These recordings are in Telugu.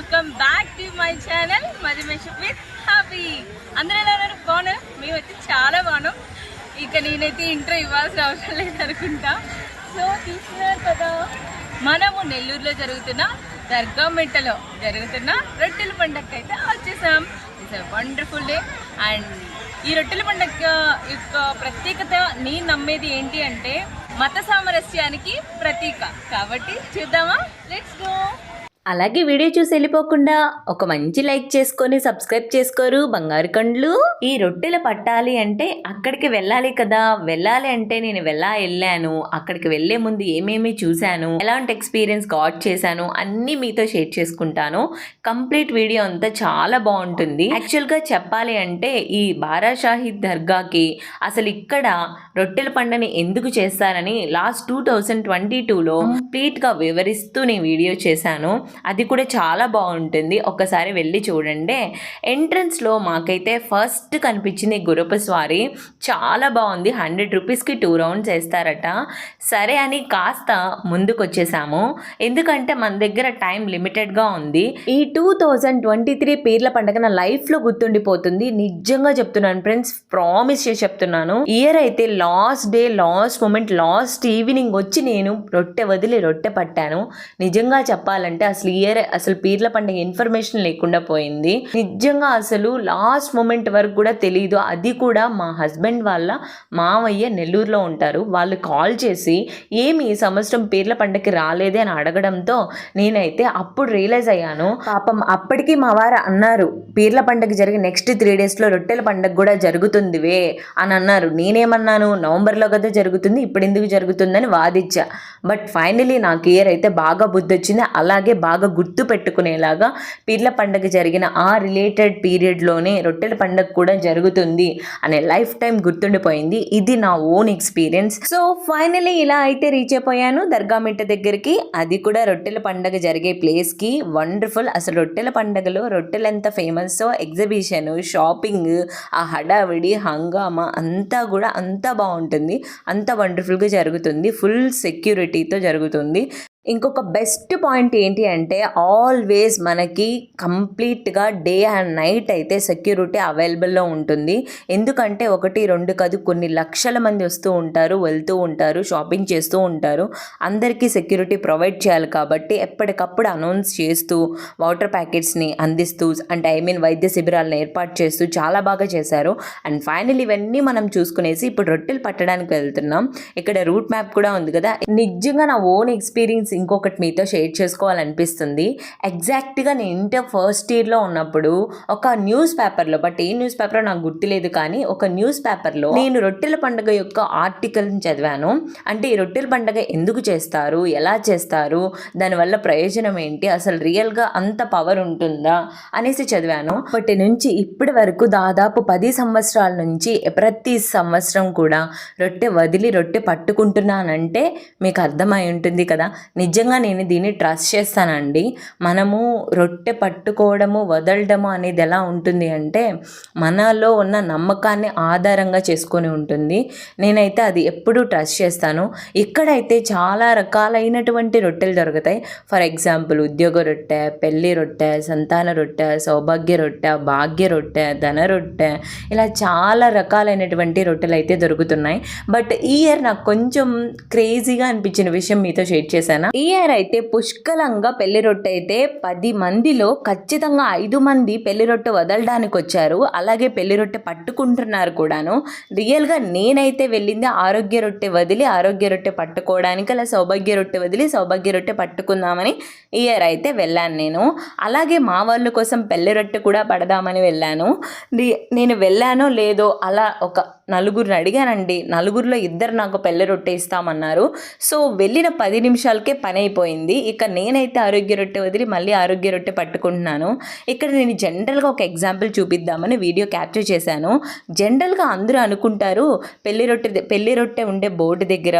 Welcome back to my channel Madhumesh with happy. అందరూ ఎలా ఉన్నారు? బాగున్నారు? మేమైతే చాలా బాగున్నాం. ఇక నేనైతే ఇంట్రో ఇవ్వాల్సిన అవసరం లేదనుకుంటా. సో చూస్తున్నారు కదా, మనము నెల్లూరులో జరుగుతున్న దర్గామిట్టలో జరుగుతున్న రొట్టెల పండుగకి అయితే వచ్చేసాం. It's a wonderful day. And ఈ రొట్టెల పండుగ యొక్క ప్రత్యేకత నేను నమ్మేది ఏంటి అంటే మత సామరస్యానికి ప్రతీక. కాబట్టి చూద్దామా, లెట్స్ గో. అలాగే వీడియో చూసి వెళ్ళిపోకుండా ఒక మంచి లైక్ చేసుకొని సబ్స్క్రైబ్ చేసుకోరు బంగారు కండ్లు. ఈ రొట్టెలు పట్టాలి అంటే అక్కడికి వెళ్ళాలి కదా, వెళ్ళాలి అంటే నేను వెళ్ళాను. అక్కడికి వెళ్లే ముందు ఏమేమి చూశాను, ఎలాంటి ఎక్స్పీరియన్స్ గాట్ చేశాను అన్నీ మీతో షేర్ చేసుకుంటాను. కంప్లీట్ వీడియో అంతా చాలా బాగుంటుంది. యాక్చువల్గా చెప్పాలి అంటే ఈ బారా షాహిద్ దర్గాకి అసలు ఇక్కడ రొట్టెల పండుగని ఎందుకు చేస్తారని లాస్ట్ 2022లో కంప్లీట్గా వివరిస్తూ నేను వీడియో చేశాను. అది కూడా చాలా బాగుంటుంది, ఒక్కసారి వెళ్ళి చూడండి. ఎంట్రన్స్లో మాకైతే ఫస్ట్ కనిపించింది గుర్రపు స్వారీ. చాలా బాగుంది. 100 రూపీస్కి 2 రౌండ్స్ వేస్తారట. సరే అని కాస్త ముందుకు వచ్చేసాము, ఎందుకంటే మన దగ్గర టైం లిమిటెడ్గా ఉంది. ఈ 2023 పీర్ల పండుగ నా లైఫ్లో గుర్తుండిపోతుంది. నిజంగా చెప్తున్నాను ఫ్రెండ్స్, ప్రామిస్ చేసి చెప్తున్నాను. ఇయర్ అయితే last day, last moment, last evening వచ్చి నేను రొట్టె వదిలి రొట్టె పట్టాను. నిజంగా చెప్పాలంటే అసలు పీర్ల పండుగ ఇన్ఫర్మేషన్ లేకుండా పోయింది. నిజంగా అసలు లాస్ట్ మూమెంట్ వరకు కూడా తెలియదు. అది కూడా మా హస్బెండ్ వాళ్ళ మావయ్య నెల్లూరులో ఉంటారు. వాళ్ళు కాల్ చేసి ఏమి ఈ సంవత్సరం పీర్ల పండుగకి రాలేదే అని అడగడంతో నేనైతే అప్పుడు రియలైజ్ అయ్యాను. పాపం అప్పటికి మా వారు అన్నారు, పీర్ల పండుగ జరిగి నెక్స్ట్ 3 డేస్లో రొట్టెల పండుగ కూడా జరుగుతుందివే అని అన్నారు. నేనేమన్నాను, నవంబర్లో కదా జరుగుతుంది, ఇప్పుడు ఎందుకు జరుగుతుందని వాదిచ్చా. బట్ ఫైనలీ నాకు ఇయర్ అయితే బాగా బుద్ధి వచ్చింది. అలాగే బాగా గుర్తు పెట్టుకునేలాగా పీర్ల పండుగ జరిగిన ఆ రిలేటెడ్ పీరియడ్లోనే రొట్టెల పండుగ కూడా జరుగుతుంది అనే లైఫ్ టైం గుర్తుండిపోయింది. ఇది నా ఓన్ ఎక్స్పీరియన్స్. సో ఫైనలీ ఇలా అయితే రీచ్ అయిపోయాను దర్గామిట్ట దగ్గరికి. అది కూడా రొట్టెల పండుగ జరిగే ప్లేస్కి. వండర్ఫుల్. అసలు రొట్టెల పండుగలో రొట్టెలు ఎంత ఫేమస్, ఎగ్జిబిషన్, షాపింగ్, ఆ హడావిడి హంగామా అంతా కూడా అంతా బాగుంటుంది. అంత వండర్ఫుల్గా జరుగుతుంది. ఫుల్ సెక్యూరిటీతో జరుగుతుంది. ఇంకొక బెస్ట్ పాయింట్ ఏంటి అంటే ఆల్వేస్ మనకి కంప్లీట్గా డే అండ్ నైట్ అయితే సెక్యూరిటీ అవైలబుల్లో ఉంటుంది. ఎందుకంటే 1, 2 కాదు, కొన్ని లక్షల మంది వస్తూ ఉంటారు, వెళ్తూ ఉంటారు, షాపింగ్ చేస్తూ ఉంటారు. అందరికీ సెక్యూరిటీ ప్రొవైడ్ చేయాలి కాబట్టి ఎప్పటికప్పుడు అనౌన్స్ చేస్తూ వాటర్ ప్యాకెట్స్ని అందిస్తూ, అంటే వైద్య శిబిరాలను ఏర్పాటు చేస్తూ చాలా బాగా చేశారు. అండ్ ఫైనల్ ఇవన్నీ మనం చూసుకునేసి ఇప్పుడు రొట్టెలు పట్టడానికి వెళ్తున్నాం. ఇక్కడ రూట్ మ్యాప్ కూడా ఉంది కదా. నిజంగా నా ఓన్ ఎక్స్పీరియన్స్ ఇంకొకటి మీతో షేర్ చేసుకోవాలనిపిస్తుంది. ఎగ్జాక్ట్గా నేను ఇంటర్ ఫస్ట్ ఇయర్లో ఉన్నప్పుడు ఒక న్యూస్ పేపర్లో, బట్ ఏ న్యూస్ పేపర్ నాకు గుర్తులేదు, కానీ ఒక న్యూస్ పేపర్లో నేను రొట్టెల పండుగ యొక్క ఆర్టికల్ని చదివాను. అంటే ఈ రొట్టెల పండుగ ఎందుకు చేస్తారు, ఎలా చేస్తారు, దానివల్ల ప్రయోజనం ఏంటి, అసలు రియల్గా అంత పవర్ ఉంటుందా అనేసి చదివాను. అప్పటి నుంచి ఇప్పటి వరకు దాదాపు 10 సంవత్సరాల నుంచి ప్రతి సంవత్సరం కూడా రొట్టె వదిలి రొట్టె పట్టుకుంటున్నానంటే మీకు అర్థమై ఉంటుంది కదా. నిజంగా నేను దీన్ని ట్రస్ట్ చేస్తానండి. మనము రొట్టె పట్టుకోవడము, వదలడము అనేది ఎలా ఉంటుంది అంటే మనలో ఉన్న నమ్మకాన్ని ఆధారంగా చేసుకొని ఉంటుంది. నేనైతే అది ఎప్పుడూ ట్రస్ట్ చేస్తాను. ఇక్కడైతే చాలా రకాలైనటువంటి రొట్టెలు దొరుకుతాయి. ఫర్ ఎగ్జాంపుల్ ఉద్యోగ రొట్టె, పెళ్లి రొట్టె, సంతాన రొట్టె, సౌభాగ్య రొట్టె, భాగ్య రొట్టె, ధన రొట్టె, ఇలా చాలా రకాలైనటువంటి రొట్టెలు అయితే దొరుకుతున్నాయి. బట్ ఈ ఇయర్ నాకు కొంచెం క్రేజీగా అనిపించిన విషయం మీతో షేర్ చేశాను. ఈ ఇయర్ అయితే పుష్కలంగా పెళ్లి రొట్టె అయితే 10 మందిలో ఖచ్చితంగా 5 మంది పెళ్లి రొట్టె వదలడానికి వచ్చారు. అలాగే పెళ్లి రొట్టె పట్టుకుంటున్నారు కూడాను. రియల్గా నేనైతే వెళ్ళింది ఆరోగ్య రొట్టె వదిలి ఆరోగ్య రొట్టె పట్టుకోవడానికి, అలా సౌభాగ్య రొట్టె వదిలి సౌభాగ్య రొట్టె పట్టుకుందామని ఈ ఇయర్ అయితే వెళ్ళాను నేను. అలాగే మా వాళ్ళ కోసం పెళ్లి రొట్టె కూడా పడదామని వెళ్ళాను. నేను వెళ్ళానో లేదో అలా ఒక 4గురిని అడిగానండి. 4గురిలో 2 నాకు పెళ్లి రొట్టె ఇస్తామన్నారు. సో వెళ్ళిన 10 నిమిషాలకే పని అయిపోయింది. ఇక నేనైతే ఆరోగ్య రొట్టె వదిలి మళ్ళీ ఆరోగ్య రొట్టె పట్టుకుంటున్నాను. ఇక్కడ నేను జనరల్గా ఒక ఎగ్జాంపుల్ చూపిద్దామని వీడియో క్యాప్చర్ చేశాను. జనరల్గా అందరూ అనుకుంటారు పెళ్లి రొట్టె ఉండే బోర్డు దగ్గర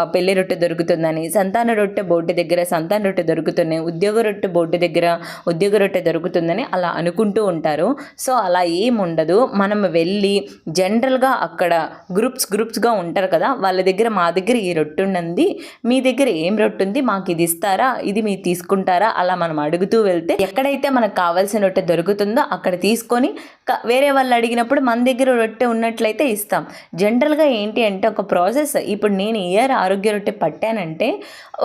ఆ పెళ్లి రొట్టె దొరుకుతుందని, సంతాన రొట్టె బోర్డు దగ్గర సంతాన రొట్టె దొరుకుతున్నాయి, ఉద్యోగ రొట్టె బోర్డు దగ్గర ఉద్యోగ రొట్టె దొరుకుతుందని అలా అనుకుంటూ ఉంటారు. సో అలా ఏం ఉండదు. మనం వెళ్ళి జనరల్గా అక్కడ గ్రూప్స్గా ఉంటారు కదా, వాళ్ళ దగ్గర మా దగ్గర ఈ రొట్టె ఉన్నది, మీ దగ్గర ఏం రొట్టె ఉంది, మాకు ఇది ఇస్తారా, ఇది మీరు తీసుకుంటారా, అలా మనం అడుగుతూ వెళ్తే ఎక్కడైతే మనకు కావాల్సిన రొట్టె దొరుకుతుందో అక్కడ తీసుకొని వేరే వాళ్ళు అడిగినప్పుడు మన దగ్గర రొట్టె ఉన్నట్లయితే ఇస్తాం. జనరల్గా ఏంటి అంటే ఒక ప్రాసెస్. ఇప్పుడు నేను ఆరోగ్య రొట్టె పట్టానంటే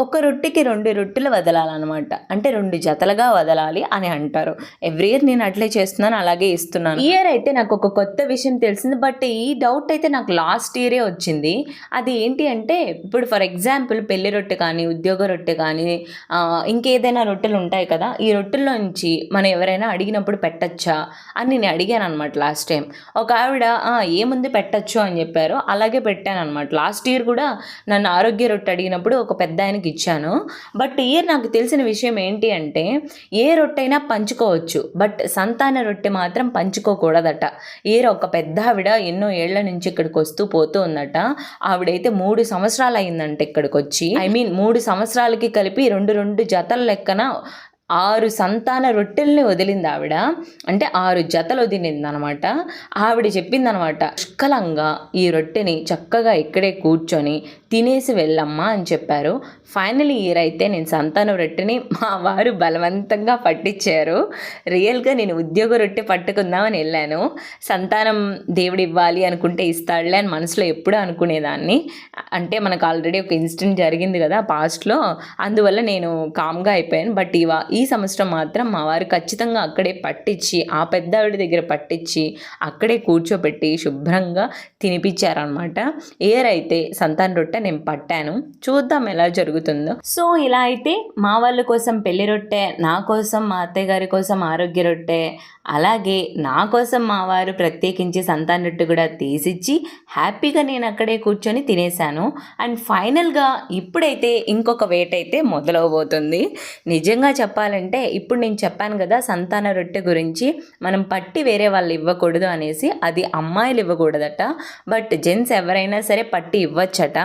ఒక రొట్టెకి 2 రొట్టెలు వదలాలన్నమాట. అంటే 2 జతలుగా వదలాలి అని అంటారు. ఎవ్రీ ఇయర్ నేను అట్లే చేస్తున్నాను, అలాగే ఇస్తున్నాను. ఇయర్ అయితే నాకు ఒక కొత్త విషయం తెలిసింది. బట్ ఈ డౌట్ అయితే నాకు లాస్ట్ ఇయరే వచ్చింది. అది ఏంటి అంటే ఇప్పుడు ఫర్ ఎగ్జాంపుల్ పెళ్లి రొట్టె కానీ ఉద్యోగ రొట్టె కానీ ఇంకేదైనా రొట్టెలు ఉంటాయి కదా, ఈ రొట్టెల్లో నుంచి మనం ఎవరైనా అడిగినప్పుడు పెట్టచ్చా అని నేను అడిగాను అనమాట లాస్ట్ టైం. ఒక ఆవిడ ఏముంది పెట్టచ్చు అని చెప్పారు. అలాగే పెట్టాను అనమాట. లాస్ట్ ఇయర్ కూడా నన్ను ఆరోగ్య రొట్టె అడిగినప్పుడు ఒక పెద్ద ఆయనకి ఇచ్చాను. బట్ ఇయర్ నాకు తెలిసిన విషయం ఏంటి అంటే ఏ రొట్టె అయినా పంచుకోవచ్చు, బట్ సంతాన రొట్టె మాత్రం పంచుకోకూడదట. ఇయర్ ఒక పెద్ద ఆవిడ ఎన్నో ఏళ్ల నుంచి ఇక్కడికి వస్తూ పోతూ ఉందట. ఆవిడైతే 3 సంవత్సరాలు అయిందంట ఇక్కడికి వచ్చి. 3 సంవత్సరాలకి కలిపి 2 జతల లెక్కన 6 సంతాన రొట్టెల్ని వదిలింది ఆవిడ. అంటే 6 జతలు వదిలింది అనమాట. ఆవిడ చెప్పిందనమాట, పుష్కలంగా ఈ రొట్టెని చక్కగా ఇక్కడే కూర్చొని తినేసి వెళ్ళమ్మా అని చెప్పారు. ఫైనల్ ఇయర్ అయితే నేను సంతాన రొట్టెని మా వారు బలవంతంగా పట్టించారు. రియల్గా నేను ఉద్యోగ రొట్టె పట్టుకుందామని వెళ్ళాను. సంతానం దేవుడు ఇవ్వాలి అనుకుంటే ఇస్తాడులే అని మనసులో ఎప్పుడూ అనుకునేదాన్ని. అంటే మనకు ఆల్రెడీ ఒక ఇన్సిడెంట్ జరిగింది కదా పాస్ట్లో, అందువల్ల నేను కామ్గా అయిపోయాను. బట్ ఈ సంవత్సరం మాత్రం మా వారు ఖచ్చితంగా అక్కడే పట్టించి, ఆ పెద్ద ఆవిడ దగ్గర పట్టించి అక్కడే కూర్చోబెట్టి శుభ్రంగా తినిపించారనమాట. ఇయర్ అయితే సంతాన రొట్టె నేను పట్టాను. చూద్దాం ఎలా జరుగుతుందో. సో ఇలా అయితే మా వాళ్ళ కోసం పెళ్లి రొట్టె, నా కోసం మా అత్తయ్య గారి కోసం ఆరోగ్య రొట్టె, అలాగే నా కోసం మా వారు ప్రత్యేకించి సంతాన రొట్టె కూడా తీసిచ్చి హ్యాపీగా నేను అక్కడే కూర్చొని తినేశాను. అండ్ ఫైనల్గా ఇప్పుడైతే ఇంకొక వేట అయితే మొదలవబోతుంది. నిజంగా చెప్పాలంటే ఇప్పుడు నేను చెప్పాను కదా సంతాన రొట్టె గురించి, మనం పట్టి వేరే వాళ్ళు ఇవ్వకూడదు అనేసి. అది అమ్మాయిలు ఇవ్వకూడదట, బట్ జెంట్స్ ఎవరైనా సరే పట్టి ఇవ్వచ్చట.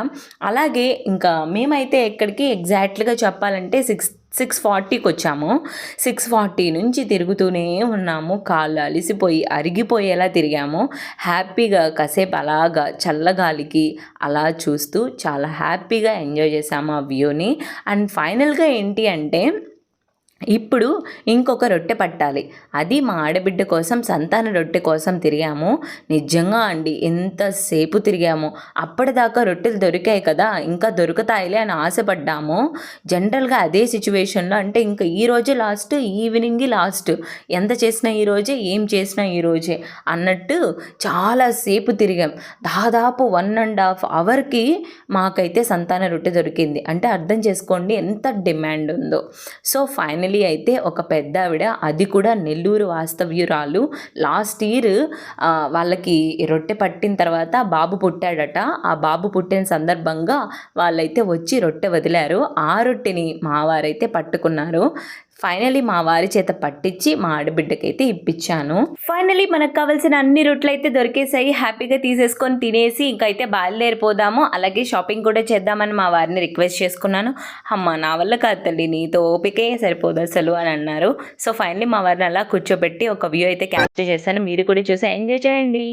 అలాగే ఇంకా మేమైతే ఎక్కడికి ఎగ్జాక్ట్గా చెప్పాలంటే 6:40కి వచ్చాము. 6:40 నుంచి తిరుగుతూనే ఉన్నాము. కాళ్ళు అలిసిపోయి అరిగిపోయేలా తిరిగాము. హ్యాపీగా కాసేపు అలాగా చల్లగాలికి అలా చూస్తూ చాలా హ్యాపీగా ఎంజాయ్ చేసాము ఆ వ్యూని. అండ్ ఫైనల్గా ఏంటి అంటే ఇప్పుడు ఇంకొక రొట్టె పట్టాలి. అది మా ఆడబిడ్డ కోసం సంతాన రొట్టె కోసం తిరిగాము. నిజంగా అండి ఎంతసేపు తిరిగాము. అప్పటిదాకా రొట్టెలు దొరికాయి కదా, ఇంకా దొరుకుతాయిలే అని ఆశపడ్డాము. జనరల్గా అదే సిచ్యువేషన్లో అంటే ఇంకా ఈరోజే లాస్ట్, ఈవినింగ్ లాస్ట్, ఎంత చేసినా ఈరోజే, ఏం చేసినా ఈరోజే అన్నట్టు చాలాసేపు తిరిగాం. దాదాపు 1.5 అవర్కి మాకైతే సంతాన రొట్టె దొరికింది. అంటే అర్థం చేసుకోండి ఎంత డిమాండ్ ఉందో. సో ఫైనలీ అయితే ఒక పెద్ద ఆవిడ, అది కూడా నెల్లూరు వాస్తవ్యురాలు, లాస్ట్ ఇయర్ వాళ్ళకి రొట్టె పట్టిన తర్వాత బాబు పుట్టాడట. ఆ బాబు పుట్టిన సందర్భంగా వాళ్ళైతే వచ్చి రొట్టె వదిలారు. ఆ రొట్టెని మా వారైతే పట్టుకున్నారు. ఫైనలీ మా వారి చేత పట్టించి మా ఆడబిడ్డకైతే ఇప్పించాను. ఫైనలీ మనకు కావాల్సిన అన్ని రొట్టెలు అయితే దొరికేసాయి. హ్యాపీగా తీసేసుకొని తినేసి ఇంకైతే బయలుదేరిపోదాము. అలాగే షాపింగ్ కూడా చేద్దామని మా వారిని రిక్వెస్ట్ చేసుకున్నాను. అమ్మ నా వల్ల కాదు తల్లి, నీతో ఓపికే సరిపోదు అసలు అని అన్నారు. సో ఫైనలీ మా వారిని అలా కూర్చోబెట్టి ఒక వ్యూ అయితే క్యాప్చర్ చేశాను. మీరు కూడా చూసి ఎంజాయ్ చేయండి.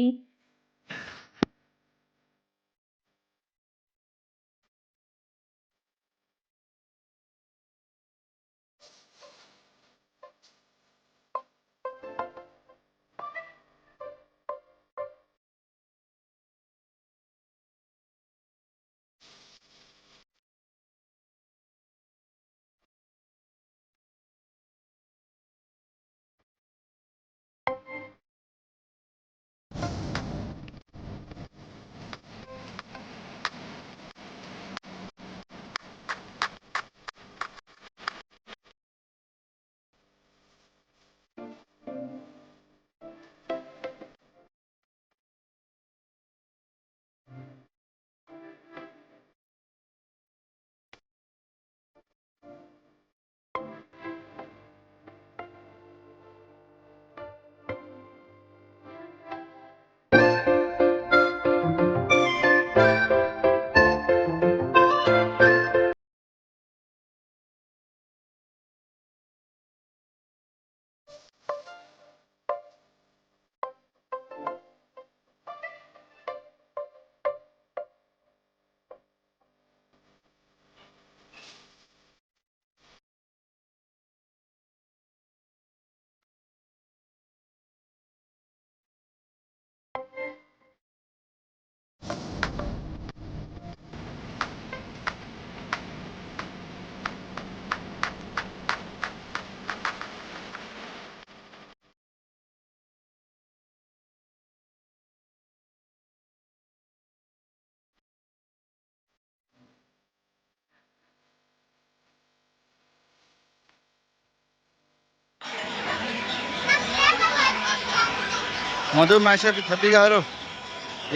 మధు మ్యాషప్ హ్యాపీ గారు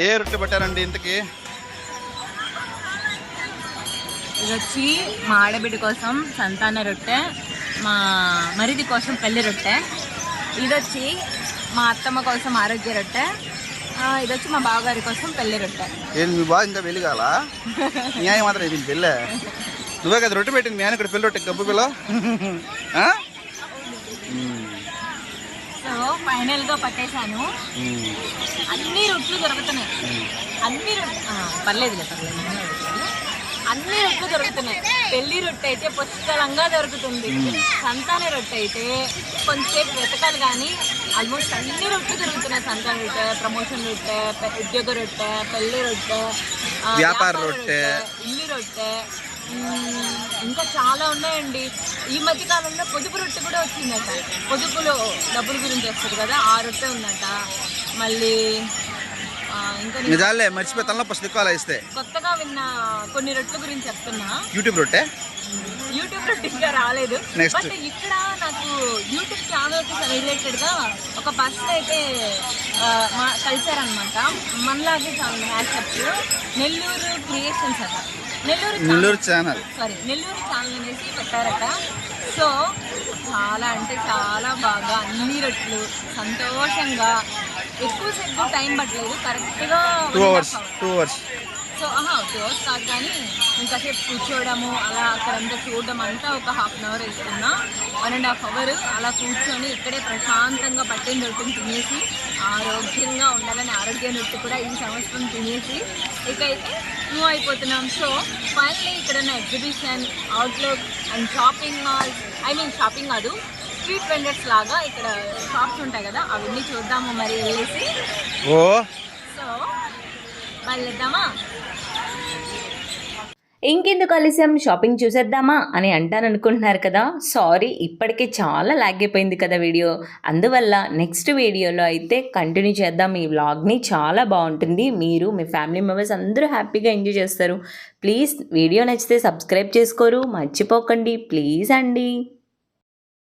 ఏ రొట్టె పట్టారండి ఇంతకి? ఇది వచ్చి మా ఆడబిడ్డ కోసం సంతాన రొట్టె, మా మరిది కోసం పెళ్లి రొట్టె. ఇది వచ్చి మా అత్తమ్మ కోసం ఆరోగ్య రొట్టె. ఇది వచ్చి మా బావగారి కోసం పెళ్లి రొట్టె. ఏంటి మీ బాగా ఇంకా పెళ్లి కాలా? న్యాయం మాత్రం ఇది పెళ్ళే. నువ్వే కదా రొట్టె పెట్టింది మీ ఆయన ఇక్కడ పెళ్లి రొట్టె గబ్బు పిల్ల. సో ఫైనల్గా పట్టేశాను. అన్ని రొట్లు దొరుకుతున్నాయి, అన్ని పర్లేదు. అన్ని రొట్లు దొరుకుతున్నాయి. పెళ్లి రొట్టె అయితే పుష్కలంగా దొరుకుతుంది. సంతాన రొట్టె అయితే కొంచెంసేపు వెతకాలి, కానీ ఆల్మోస్ట్ అన్ని రొట్లు దొరుకుతున్నాయి. సంతాన రొట్టె, ప్రమోషన్ రొట్టె, ఉద్యోగ రొట్టె, పెళ్లి రొట్టె, వ్యాపార రొట్టె, ఇల్లు రొట్టె, ఇంకా చాలా ఉన్నాయండి. ఈ మధ్య కాలంలో పొదుపు రొట్టె కూడా వచ్చిందట. పొదుపులో డబ్బుల గురించి వస్తుంది కదా, ఆ రొట్టె ఉందట. మళ్ళీ ఇంకా నిజాలే మర్చిపోయి తనలో పుస్తకాలు ఇస్తే కొత్తగా విన్న కొన్ని రొట్టెల గురించి చెప్తున్నా. యూట్యూబ్ రొట్టె ఇంకా రాలేదు. నెక్స్ట్ బట్ ఇక్కడ నాకు యూట్యూబ్ ఛానల్కి రిలేటెడ్గా ఒక పర్సన్ అయితే కలిసారనమాట. మనలాగే చాలా హ్యాషప్స్ నెల్లూరు క్రియేషన్స్ అట. నెల్లూరు ఛానల్ అనేసి పెట్టారట. సో చాలా అంటే చాలా బాగా అన్ని రొట్టెలు సంతోషంగా, ఎక్కువసేపు టైం పట్టలేదు, కరెక్ట్గా 2 hours. సో 2 hours కాదు, కానీ ఇంకాసేపు కూర్చోవడము, అలా అక్కడంతా చూడడం అంతా ఒక 1/2 hour వేసుకున్నా. 1.5 hour అలా కూర్చొని ఇక్కడే ప్రశాంతంగా పట్టిన రొట్టెని తినేసి ఆరోగ్యంగా ఉండాలని ఆరోగ్య రొట్టె కూడా ఈ సంవత్సరం తినేసి ఇకైతే మూవ్ అయిపోతున్నాం. సో ఫైనల్లీ ఇక్కడ ఉన్న exhibition, outlook and shopping malls, shopping కాదు, స్ట్రీట్ వెండర్స్ లాగా ఇక్కడ షాప్స్ ఉంటాయి కదా, అవన్నీ చూద్దాము మరి వెళ్ళేసి. సో వెళ్ళేద్దామా? ఇంకెందుకు ఆలస్యం, షాపింగ్ చూసేద్దామా అని అంటారనుకుంటున్నారు కదా. సారీ, ఇప్పటికే చాలా లాగ్ అయిపోయింది కదా వీడియో. అందువల్ల నెక్స్ట్ వీడియోలో అయితే కంటిన్యూ చేద్దాం ఈ వ్లాగ్ని. చాలా బాగుంటుంది. మీరు మీ ఫ్యామిలీ మెంబర్స్ అందరూ హ్యాపీగా ఎంజాయ్ చేస్తారు. ప్లీజ్ వీడియో నచ్చితే సబ్స్క్రైబ్ చేసుకోరు మర్చిపోకండి ప్లీజ్ అండి.